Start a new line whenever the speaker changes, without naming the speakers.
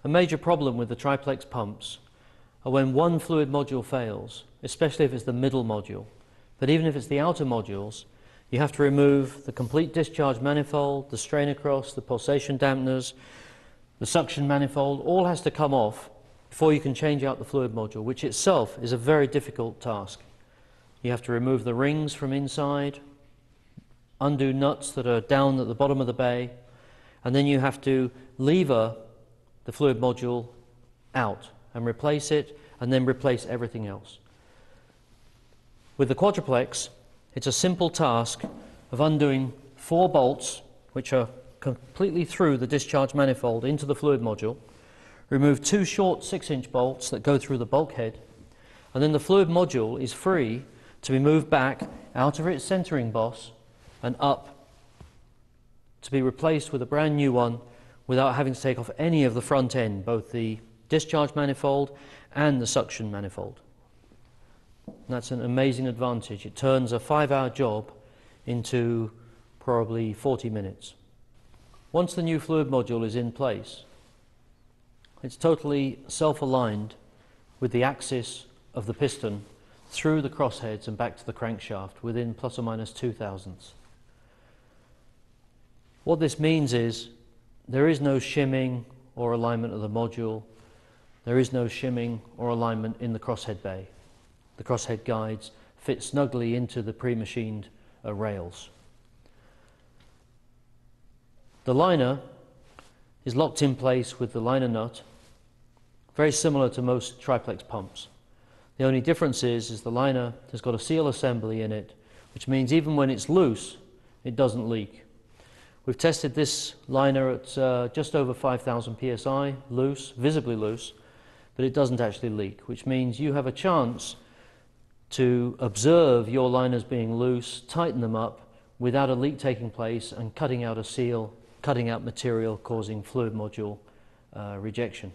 A major problem with the triplex pumps are when one fluid module fails, especially if it's the middle module. But even if it's the outer modules, you have to remove the complete discharge manifold, the strain across, the pulsation dampeners, the suction manifold. All has to come off before you can change out the fluid module, which itself is a very difficult task. You have to remove the rings from inside, undo nuts that are down at the bottom of the bay, and then you have to lever the fluid module out and replace it, and then replace everything else. With the Quadraplex, it's a simple task of undoing 4 bolts, which are completely through the discharge manifold into the fluid module, remove 2 short 6-inch bolts that go through the bulkhead, and then the fluid module is free to be moved back out of its centering boss and up to be replaced with a brand new one without having to take off any of the front end, both the discharge manifold and the suction manifold. And that's an amazing advantage. It turns a 5-hour job into probably 40 minutes. Once the new fluid module is in place, it's totally self-aligned with the axis of the piston through the crossheads and back to the crankshaft within plus or minus 2 thousandths. What this means is there is no shimming or alignment of the module. There is no shimming or alignment in the crosshead bay. The crosshead guides fit snugly into the pre-machined rails. The liner is locked in place with the liner nut, very similar to most triplex pumps. The only difference is the liner has got a seal assembly in it, which means even when it's loose, it doesn't leak. We've tested this liner at just over 5,000 psi, loose, visibly loose, but it doesn't actually leak, which means you have a chance to observe your liners being loose, tighten them up without a leak taking place and cutting out a seal, cutting out material causing fluid module rejection.